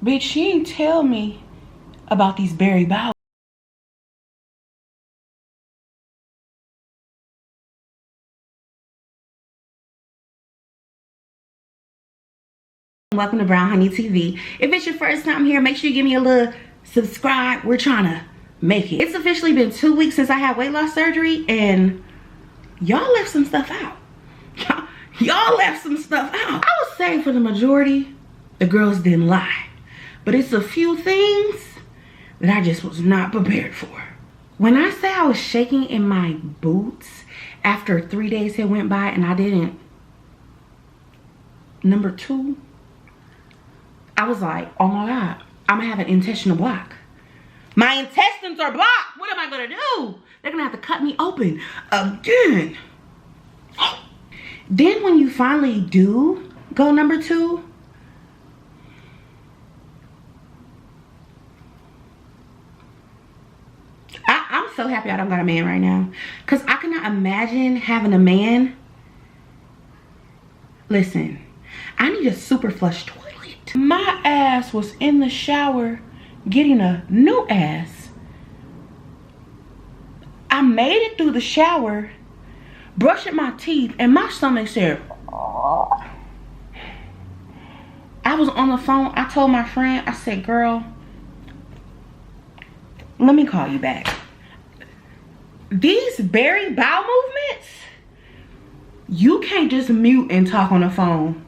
Bitch, she ain't tell me about these berry bowels. Welcome to Brown Honey TV. If it's your first time here, make sure you give me a little subscribe. We're trying to make it. It's officially been 2 weeks since I had weight loss surgery, and y'all left some stuff out. Y'all left some stuff out. I would say for the majority, the girls didn't lie. But it's a few things that I just was not prepared for. When I say I was shaking in my boots after 3 days had went by and I didn't, number 2, I was like, oh my God, I'm gonna have an intestinal block. My intestines are blocked. What am I gonna do? They're gonna have to cut me open again. Then when you finally do go number 2, I'm so happy I don't got a man right now. Because I cannot imagine having a man. Listen, I need a super flush toilet. My ass was in the shower getting a new ass. I made it through the shower, brushing my teeth, and my stomach said, oh. I was on the phone. I told my friend, I said, girl, let me call you back. These berry bowel movements, you can't just mute and talk on the phone.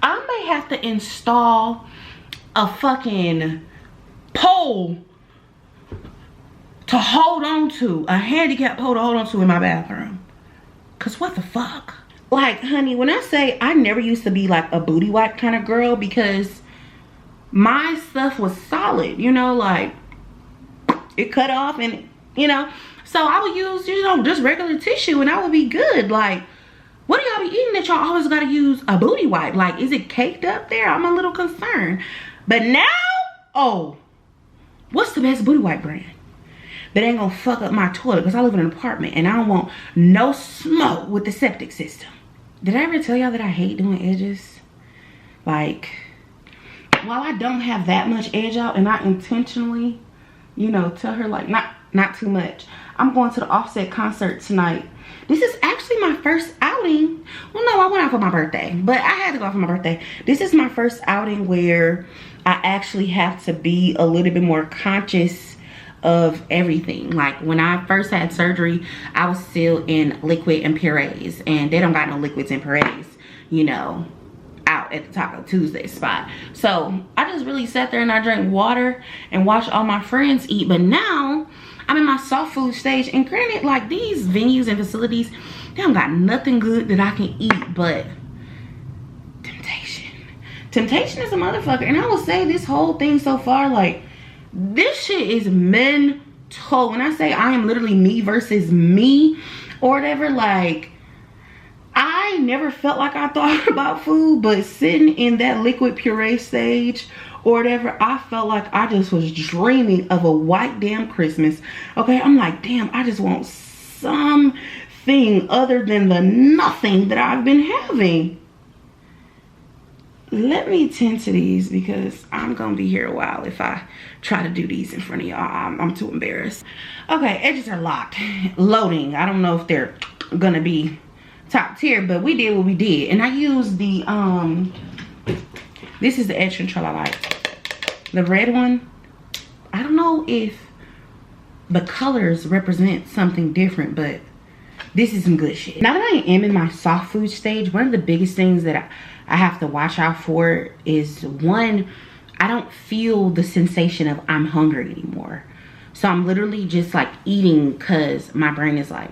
I may have to install a fucking pole to hold on to, a handicap pole to hold on to in my bathroom. Cause what the fuck? Like, honey, when I say I never used to be like a booty wipe kind of girl, because my stuff was solid, you know, like it cut off and, you know, so I would use, you know, just regular tissue and I would be good. Like, what do y'all be eating that y'all always gotta use a booty wipe? Like, is it caked up there? I'm a little concerned. But now, oh, what's the best booty wipe brand that ain't gonna fuck up my toilet? Because I live in an apartment and I don't want no smoke with the septic system. Did I ever tell y'all that I hate doing edges? Like, while I don't have that much edge out and I intentionally, you know, tell her like not too much. I'm going to the Offset concert tonight. This is actually my first outing. Well, no, I went out for my birthday, but I had to go out for my birthday. This is my first outing where I actually have to be a little bit more conscious of everything. Like when I first had surgery, I was still in liquid and purees, and they don't got no liquids and purees, you know, out at the Taco Tuesday spot. So I just really sat there and I drank water and watched all my friends eat. But now I'm in my soft food stage, and granted, like these venues and facilities, they don't got nothing good that I can eat but temptation. Temptation is a motherfucker. And I will say this whole thing so far, like, this shit is mental. When I say I am literally me versus me or whatever, like, I never felt like I thought about food, but sitting in that liquid puree stage or whatever, I felt like I just was dreaming of a white damn Christmas. Okay, I'm like, damn, I just want something other than the nothing that I've been having. Let me tend to these because I'm gonna be here a while if I try to do these in front of y'all. I'm too embarrassed. Okay, edges are locked. Loading. I don't know if they're gonna be top tier, but we did what we did. And I used the this is the edge control I like, the red one. I don't know if the colors represent something different, but this is some good shit. Now that I am in my soft food stage, one of the biggest things that I have to watch out for is, one, I don't feel the sensation of I'm hungry anymore. So I'm literally just like eating because my brain is like,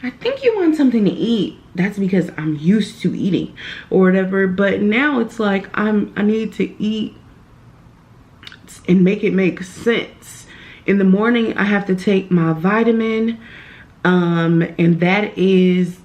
I think you want something to eat. That's because I'm used to eating or whatever. But now it's like I need to eat and make it make sense. In the morning, I have to take my vitamin, and that is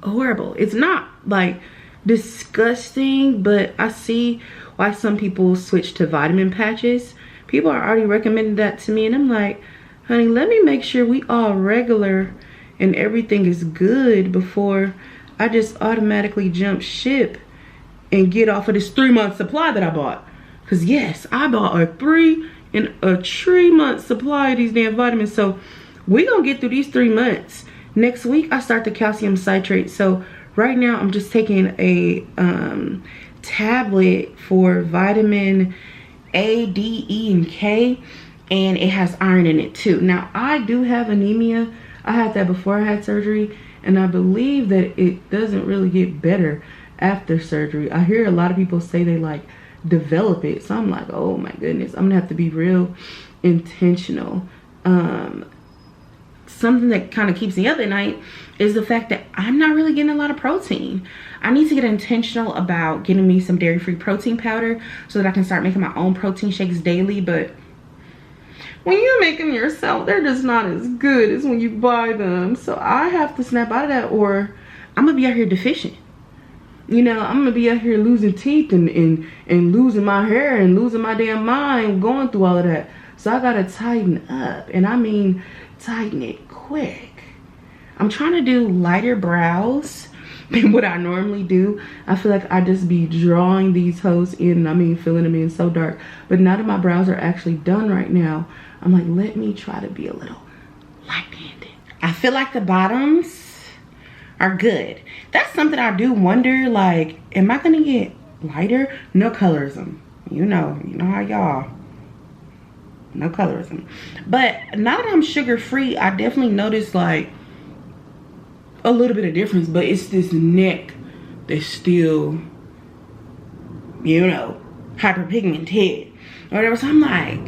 horrible. It's not like disgusting, but I see why some people switch to vitamin patches. People are already recommending that to me, and I'm like, honey, let me make sure we all regular and everything is good before I just automatically jump ship and get off of this 3-month supply that I bought. Because yes, I bought a 3-month supply of these damn vitamins. So we're gonna get through these 3 months. Next week I start the calcium citrate. So right now I'm just taking a tablet for vitamin A, D, E, and K, and it has iron in it too. Now I do have anemia. I had that before I had surgery, and I believe that it doesn't really get better after surgery. I hear a lot of people say they like develop it, so I'm like, oh my goodness, I'm gonna have to be real intentional. Something that kind of keeps me up at night is the fact that I'm not really getting a lot of protein. I need to get intentional about getting me some dairy-free protein powder so that I can start making my own protein shakes daily. But when you make them yourself, they're just not as good as when you buy them. So I have to snap out of that, or I'm gonna be out here deficient. You know, I'm gonna be out here losing teeth and losing my hair and losing my damn mind going through all of that. So I gotta tighten up, and I mean tighten it quick. I'm trying to do lighter brows than what I normally do. I feel like I just be drawing these hoes in, I mean filling them in so dark. But now that my brows are actually done right now, I'm like, let me try to be a little light-handed. I feel like the bottoms are good. That's something I do wonder, like, am I gonna get lighter? No colorism. You know how y'all, no colorism. But now that I'm sugar-free, I definitely notice like a little bit of difference, but it's this neck that's still, you know, hyperpigmented or whatever. So I'm like,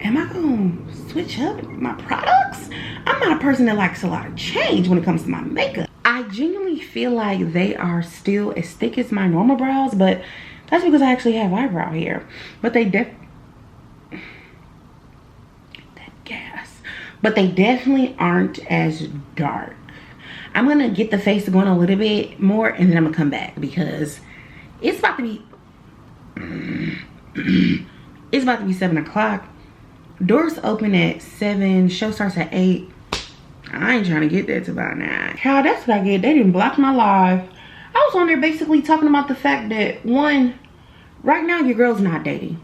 am I gonna switch up my products? I'm not a person that likes a lot of change when it comes to my makeup. I genuinely feel like they are still as thick as my normal brows, but that's because I actually have eyebrow hair. But they definitely aren't as dark. I'm gonna get the face going a little bit more, and then I'm gonna come back because it's about to be it's about to be 7 o'clock. Doors open at 7, show starts at 8. I ain't trying to get there to about 9. How that's what I get. They didn't block my live. I was on there basically talking about the fact that, one, right now your girl's not dating.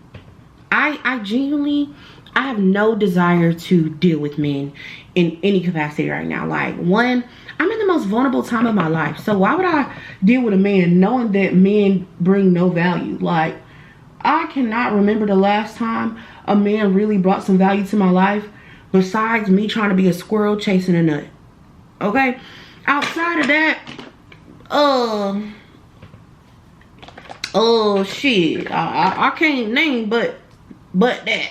I genuinely, I have no desire to deal with men in any capacity right now. Like, one, I'm in the most vulnerable time of my life. So why would I deal with a man knowing that men bring no value? Like, I cannot remember the last time a man really brought some value to my life besides me trying to be a squirrel chasing a nut. Okay? Outside of that, shit, I can't name, but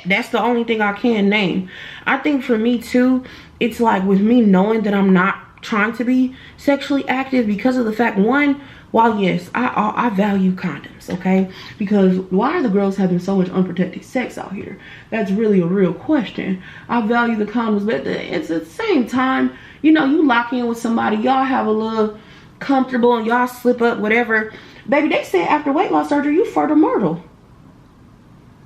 that's the only thing I can name. I think for me too, it's like with me knowing that I'm not trying to be sexually active because of the fact, one, while yes, I value condoms, okay? Because why are the girls having so much unprotected sex out here? That's really a real question. I value the condoms, but it's at the same time, you know, you lock in with somebody, y'all have a little comfortable and y'all slip up, whatever. Baby, they said after weight loss surgery, you fertile myrtle.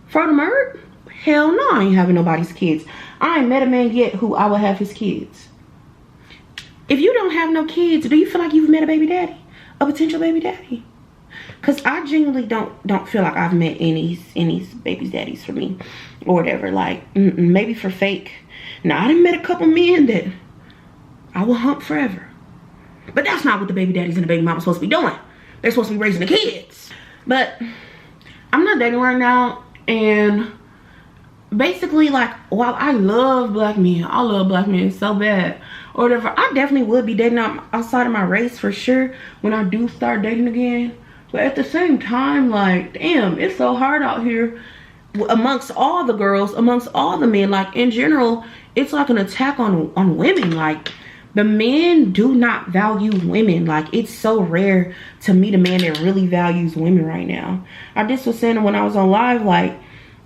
Fertile myrtle? Hell no, I ain't having nobody's kids. I ain't met a man yet who I will have his kids. If you don't have no kids, do you feel like you've met a baby daddy? A potential baby daddy? Because I genuinely don't feel like I've met any baby daddies for me or whatever. Like, maybe for fake. Now, I done met a couple men that I will hump forever. But that's not what the baby daddies and the baby mama supposed to be doing. They're supposed to be raising the kids. But I'm not dating right now, and basically, like, while I love black men so bad or whatever, I definitely would be dating outside of my race for sure when I do start dating again. But at the same time, like, damn, it's so hard out here amongst all the girls, amongst all the men. Like, in general, it's like an attack on women. Like, the men do not value women. Like, it's so rare to meet a man that really values women right now. I just was saying when I was on live, like,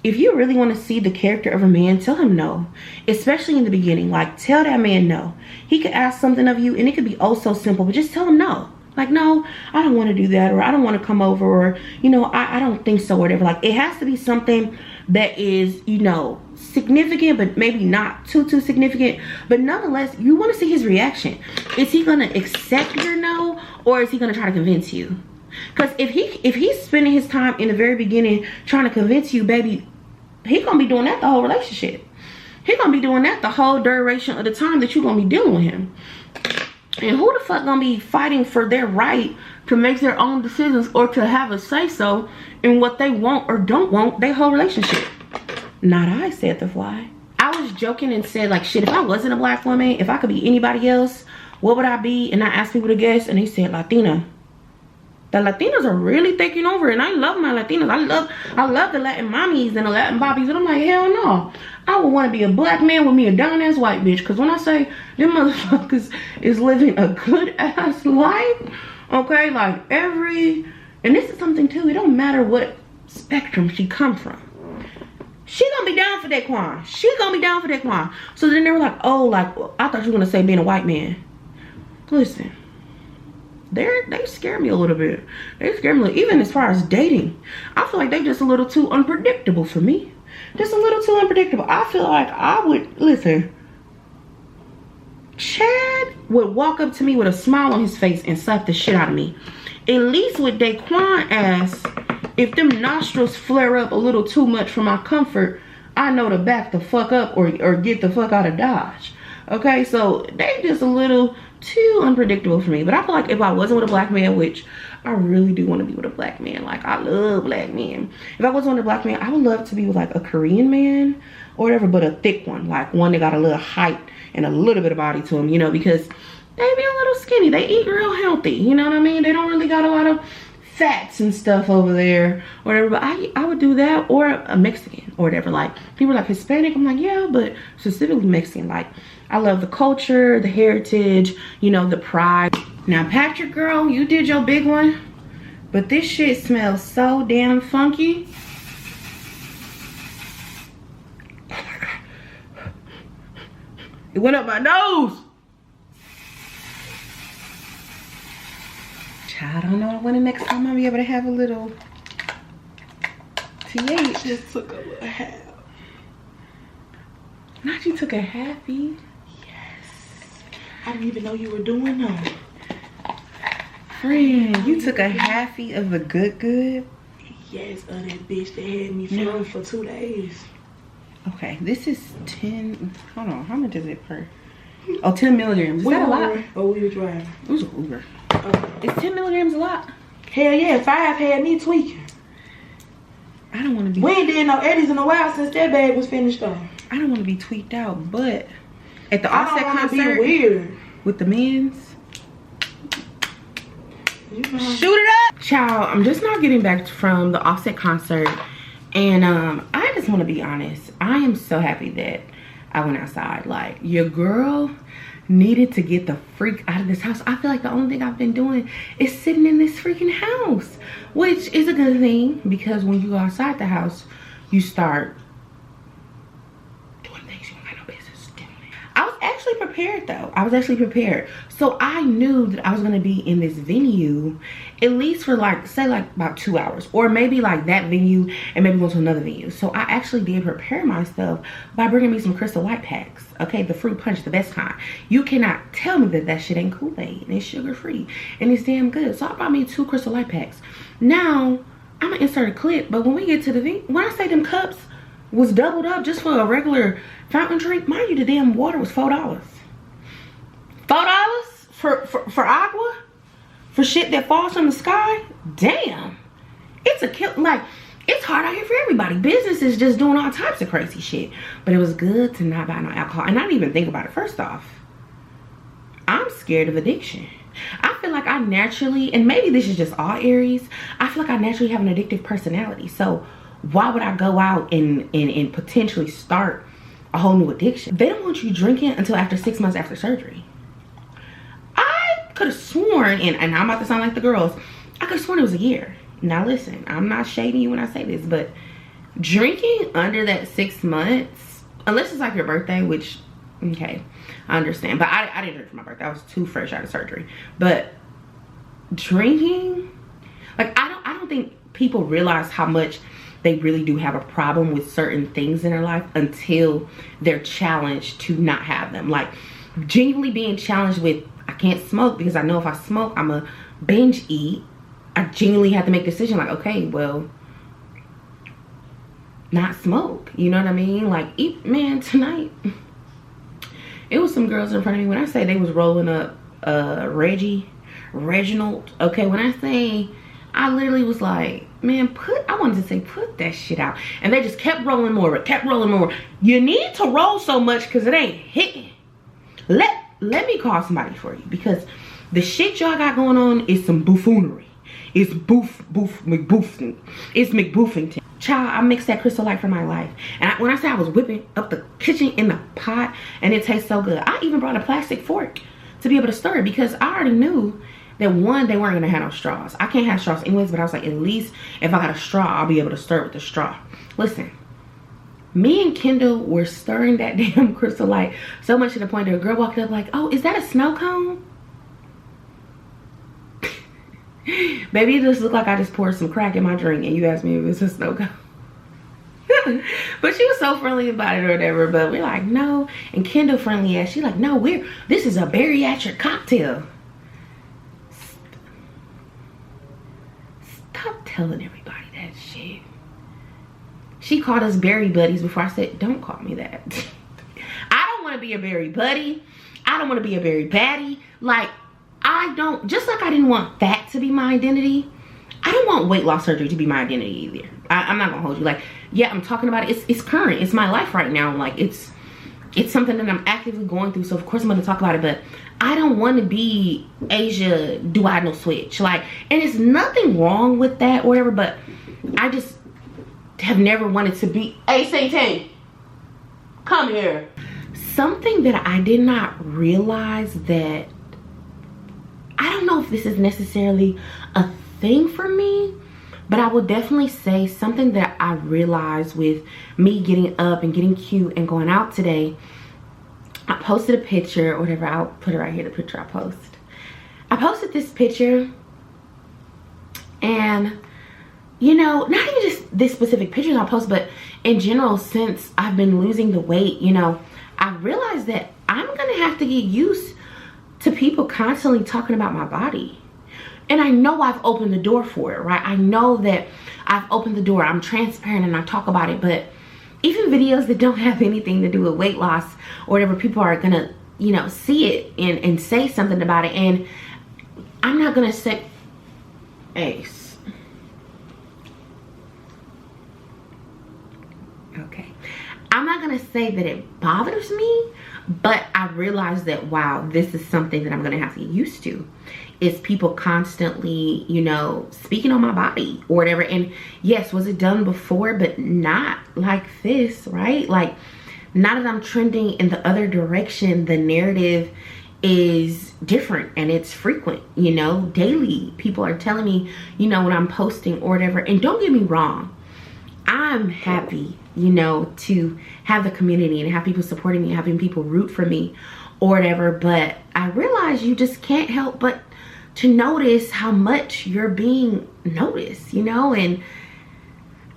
if you really want to see the character of a man, tell him no. Especially in the beginning. Like, tell that man no. He could ask something of you and it could be oh so simple, but just tell him no. Like, no, I don't want to do that, or I don't want to come over, or, you know, I don't think so, or whatever. Like, it has to be something that is, you know, significant, but maybe not too significant. But nonetheless, you want to see his reaction. Is he going to accept your no, or is he going to try to convince you? Because if he's spending his time in the very beginning trying to convince you, baby, he gonna be doing that the whole relationship. He gonna be doing that the whole duration of the time that you gonna be dealing with him. And who the fuck gonna be fighting for their right to make their own decisions or to have a say-so in what they want or don't want their whole relationship? Not I, said the fly. I was joking and said, like, shit, if I wasn't a black woman, if I could be anybody else, what would I be? And I asked people to guess, and they said Latina. The Latinas are really taking over, and I love my Latinas. I love the Latin mommies and the Latin bobbies, and I'm like, hell no. I would want to be a black man with me a down-ass white bitch, because when I say them motherfuckers is living a good-ass life, okay, like and this is something too, it don't matter what spectrum she come from. She gonna be down for that quan. She gonna be down for that quan. So then they were like, oh, like, I thought you were gonna say being a white man. Listen, they scare me a little bit. They scare me, even as far as dating. I feel like they just a little too unpredictable for me. Just a little too unpredictable. I feel like I would, listen, Chad would walk up to me with a smile on his face and slap the shit out of me. At least with Daquan ass, if them nostrils flare up a little too much for my comfort, I know to back the fuck up or get the fuck out of Dodge. Okay, so they just a little too unpredictable for me. But I feel like if I wasn't with a black man, which I really do want to be with a black man, like I love black men. If I wasn't with a black man, I would love to be with like a Korean man or whatever, but a thick one, like one that got a little height and a little bit of body to them, you know, because they be a little skinny. They eat real healthy, you know what I mean? They don't really got a lot of fats and stuff over there or whatever, but I would do that, or a Mexican or whatever. Like people are like Hispanic, I'm like, yeah, but specifically Mexican. Like I love the culture, the heritage, you know, the pride. Now Patrick, girl, you did your big one, but this shit smells so damn funky. It went up my nose. I don't know when the next time I'll be able to have a little TH. Just took a little half. Not you took a halfie. Yes. I didn't even know you were doing that. Friend, you took a halfie of the good? Yes, of that bitch that had me flown for 2 days. Okay, this is 10. Hold on, how much is it per? Oh, 10 milligrams. Is that a lot? Oh, we were driving. It was an Uber. Okay. Is 10 milligrams a lot? Hell yeah, 5 had me tweaking. I don't want to be. We ain't did no eddies in a while since that bag was finished though. I don't want to be tweaked out, but at the Offset concert, be weird with the men's. You know. Shoot it up, child. I'm just not getting back from the Offset concert, and I just want to be honest. I am so happy that I went outside. Like, your girl needed to get the freak out of this house. I feel like the only thing I've been doing is sitting in this freaking house, which is a good thing, because when you go outside the house, you start doing things you don't have no business doing. I was actually prepared though. I was actually prepared. So I knew that I was gonna be in this venue at least for like, say like about 2 hours, or maybe like that venue and maybe go to another venue. So I actually did prepare myself by bringing me some Crystal Light packs. Okay, the fruit punch, the best kind. You cannot tell me that that shit ain't Kool-Aid, and it's sugar free and it's damn good. So I brought me 2 Crystal Light packs. Now I'm gonna insert a clip, but when we get to the venue, when I say them cups was doubled up just for a regular fountain drink, mind you, the damn water was $4. $4 for agua? For shit that falls from the sky? Damn. It's a kill. Like, it's hard out here for everybody. Business is just doing all types of crazy shit. But it was good to not buy no alcohol and not even think about it. First off, I'm scared of addiction. I feel like I naturally, and maybe this is just all Aries, I feel like I naturally have an addictive personality. So why would I go out and potentially start a whole new addiction? They don't want you drinking until after 6 months after surgery. I could have sworn, and I'm about to sound like the girls, I could have sworn it was a year. Now listen, I'm not shading you when I say this, but drinking under that 6 months, unless it's like your birthday, which, okay, I understand, but I didn't drink for my birthday. I was too fresh out of surgery. But drinking, like, I don't think people realize how much they really do have a problem with certain things in their life until they're challenged to not have them. Like, genuinely being challenged with, I can't smoke because I know if I smoke, I'm a binge eat. I genuinely had to make a decision like, okay, well, not smoke, you know what I mean? Like, man, tonight it was some girls in front of me. When I say they was rolling up Reginald, okay, when I say, I literally was like, man, I wanted to say put that shit out, and they just kept rolling more, You need to roll so much because it ain't hitting. Let me call somebody for you, because the shit y'all got going on is some buffoonery. It's McBoofington. It's McBoofington. Child, I mixed that Crystal Light for my life. And when I say I was whipping up the kitchen in the pot and it tastes so good, I even brought a plastic fork to be able to stir it, because I already knew that, one, they weren't gonna have no straws. I can't have straws anyways, but I was like, at least if I got a straw, I'll be able to stir it with the straw. Listen, me and Kendall were stirring that damn Crystal Light so much to the point that a girl walked up like, oh, is that a snow cone? Baby, it just looked like I just poured some crack in my drink and you asked me if it was a snow cone. But she was so friendly about it or whatever, but we're like, no. And Kendall friendly ass, she's like, no, this is a bariatric cocktail. Stop telling everybody that shit. She called us berry buddies before I said, don't call me that. I don't want to be a berry buddy. I don't want to be a berry baddie. Like, I don't, just like I didn't want fat to be my identity, I don't want weight loss surgery to be my identity either. I'm not gonna hold you. Like, yeah, I'm talking about it. It's current. It's my life right now. Like, it's something that I'm actively going through. So of course I'm gonna talk about it. But I don't want to be Asia duodenal switch. Like, and it's nothing wrong with that or whatever. But I just have never wanted to be. Hey, Satan, come here. Something that I did not realize that, I don't know if this is necessarily a thing for me, but I will definitely say something that I realized with me getting up and getting cute and going out today. I posted a picture or whatever. I'll put it right here, the picture I posted this picture, and you know, not even just this specific picture I post, but in general, since I've been losing the weight, you know, I realized that I'm gonna have to get used to people constantly talking about my body. And I know I've opened the door for it, right? I know that I've opened the door. I'm transparent and I talk about it. But even videos that don't have anything to do with weight loss or whatever, people are gonna, you know, see it and say something about it. And I'm not gonna say, Ace. Okay. I'm not gonna say that it bothers me, but I realized that, wow, this is something that I'm gonna have to get used to. Is people constantly, you know, speaking on my body or whatever. And yes, was it done before, but not like this, right? Like, now that I'm trending in the other direction, the narrative is different and it's frequent, you know, daily. People are telling me, you know, when I'm posting or whatever. And don't get me wrong, I'm happy, you know, to have the community and have people supporting me, having people root for me or whatever. But I realize you just can't help but to notice how much you're being noticed, you know. And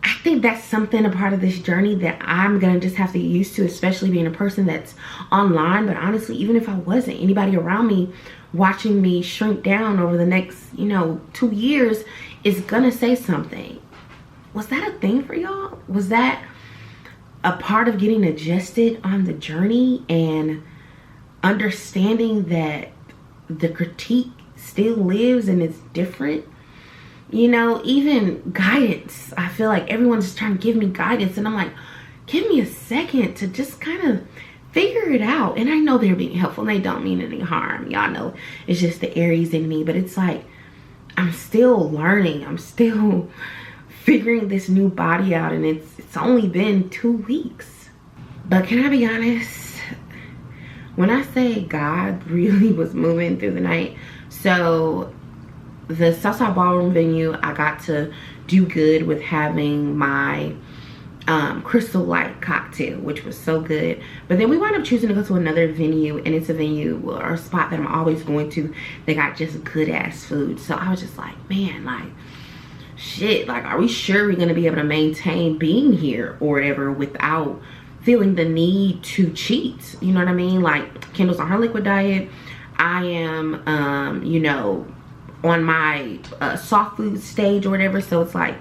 I think that's something, a part of this journey that I'm gonna just have to get used to, especially being a person that's online. But honestly, even if I wasn't, anybody around me watching me shrink down over the next, you know, 2 years is gonna say something. Was that a thing for y'all? Was that a part of getting adjusted on the journey and understanding that the critique still lives and it's different? You know, even guidance. I feel like everyone's trying to give me guidance and I'm like, give me a second to just kind of figure it out. And I know they're being helpful and they don't mean any harm. Y'all know it's just the Aries in me, but it's like, I'm still learning. I'm still figuring this new body out, and it's only been 2 weeks. But can I be honest? When I say God really was moving through the night, so the Southside Ballroom venue, I got to do good with having my Crystal Light cocktail, which was so good. But then we wound up choosing to go to another venue, and it's a venue or a spot that I'm always going to. They got just good ass food. So I was just like, man, like, shit, like, are we sure we're gonna be able to maintain being here or whatever without feeling the need to cheat? You know what I mean? Like, Kendall's on her liquid diet. I am, you know, on my soft food stage or whatever. So it's like,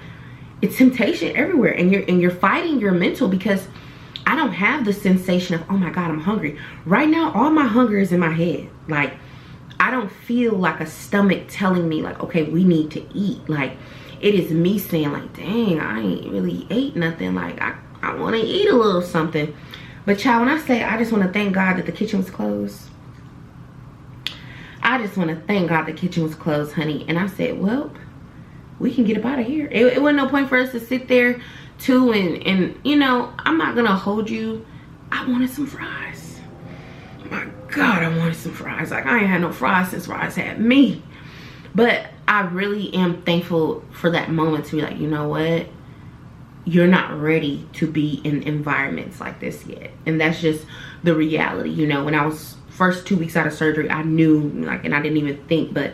it's temptation everywhere, and you're fighting your mental, because I don't have the sensation of, oh my God, I'm hungry. Right now, all my hunger is in my head. Like, I don't feel like a stomach telling me like, okay, we need to eat. Like, it is me saying like, dang, I ain't really ate nothing. Like, I want to eat a little something. But child, when I say I just want to thank God that the kitchen was closed, I just want to thank God the kitchen was closed, honey. And I said, well, we can get up out of here. It wasn't no point for us to sit there too, and you know, I'm not gonna hold you. I wanted some fries. My God, I wanted some fries. Like, I ain't had no fries since fries had me. But I really am thankful for that moment to be like, you know what? You're not ready to be in environments like this yet. And that's just the reality. You know, when I was first 2 weeks out of surgery, I knew, like, and I didn't even think, but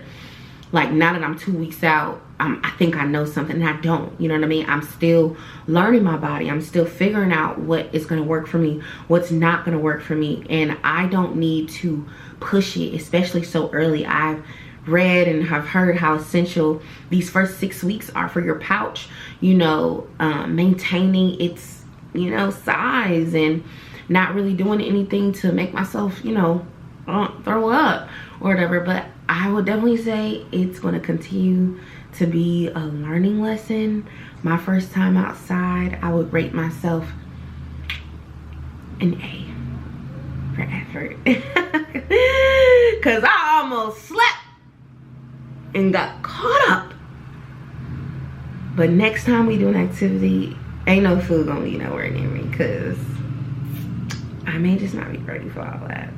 like, now that I'm 2 weeks out, I think I know something, and I don't. You know what I mean? I'm still learning my body. I'm still figuring out what is going to work for me, what's not going to work for me. And I don't need to push it, especially so early. I've read and have heard how essential these first 6 weeks are for your pouch, you know, maintaining its, you know, size, and not really doing anything to make myself, you know, throw up or whatever. But I would definitely say it's going to continue to be a learning lesson. My first time outside, I would rate myself an A for effort. Because I almost slept and got caught up. But next time we do an activity, ain't no food gonna be nowhere near me, because I may just not be ready for all that.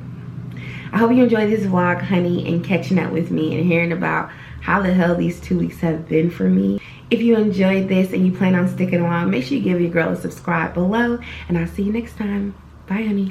I hope you enjoyed this vlog, honey, and catching up with me and hearing about how the hell these 2 weeks have been for me. If you enjoyed this and you plan on sticking along, make sure you give your girl a subscribe below, and I'll see you next time. Bye, honey.